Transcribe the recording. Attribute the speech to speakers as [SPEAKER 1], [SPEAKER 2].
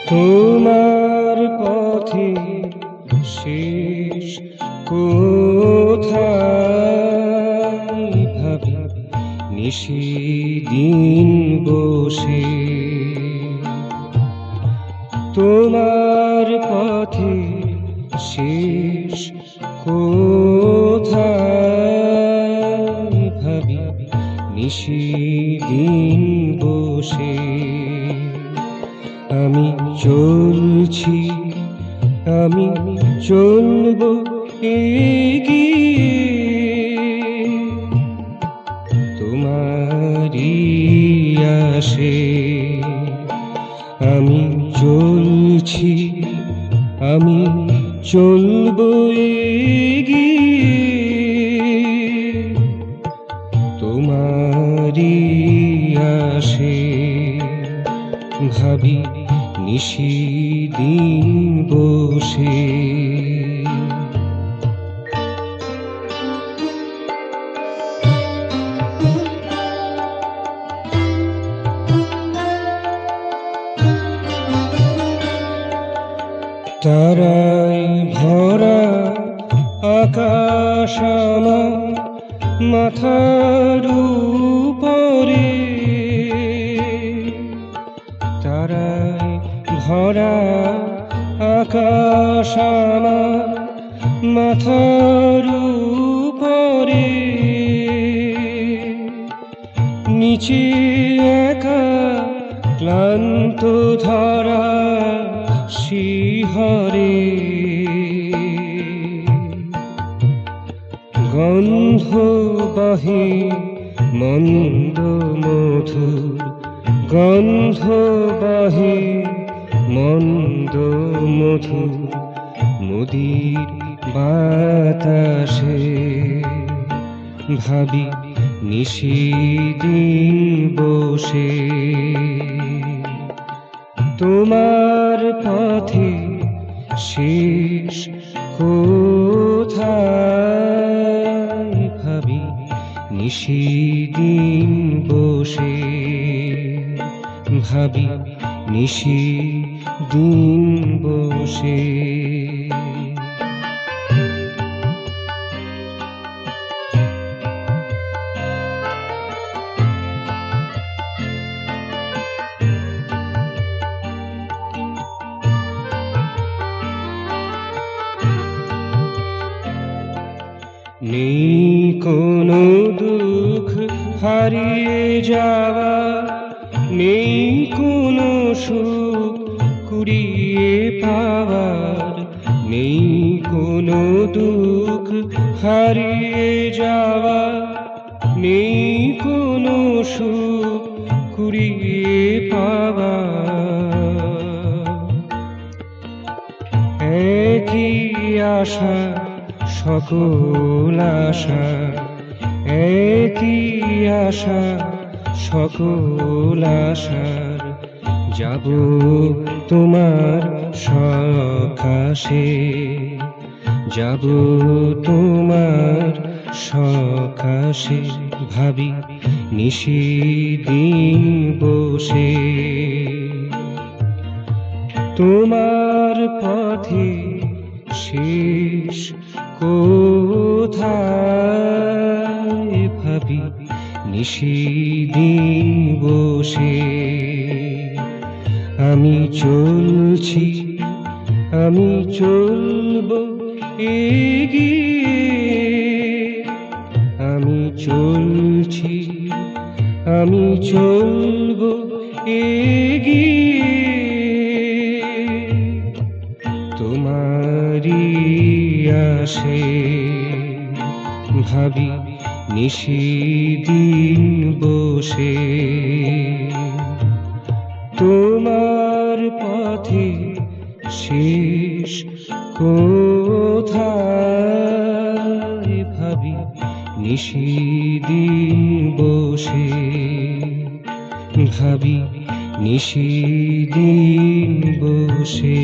[SPEAKER 1] তোমার পথে শেষ কোথায় ভাবি নিশিদিন বসে। তোমার পথে শেষ কোথায় ভাবি নিশিদিন বসে। আমি চলছি, আমি চলব এগিয়ে তোমারই আশে। আমি চলছি, আমি চলব এগিয়ে তোমারই আশে। ভাবি নিশিদিন বসে। তারায় ভরা আকাশ আমার মাথার উপরে। তারায় ভরা আকাশ আমার মাথার উপরে। নিচে একা ক্লান্ত ধরা শিহরে। গন্ধ বহে মন্দ মধুর, গন্ধ বহে মন্দ মধুর নদীর বাতাসে। ভাবি নিশিদিন বসে। তোমার পথে শেষ কোথায় ভাবি নিশিদিন বসে। ভাবি নিশিদিন বসে। নেই কোনো দুঃখ হারিয়ে যাওয়া, নেই কোনো সুখ কুড়িয়ে পাওয়ার। নেই কোনো দুঃখ হারিয়ে যাওয়া, নেই কোনো সুখ কুড়িয়ে পাওয়ার। একই আশা সকল আশা, একই আশা সকল আশার। যাব তোমার সকাশে, যাব তোমার সকাশে। ভাবি নিশিদিন বসে। তোমার পথে শেষ কোথায় ভাবি নিশিদিন বসে। আমি চলছি, আমি চলব এগিয়ে। আমি চলছি, আমি চলব এগিয়ে তোমারই আশে। ভাবি নিশিদিন বসে। তোমার পথে শেষ কোথায় ভাবি নিশিদিন বসে। ভাবি নিশিদিন বসে।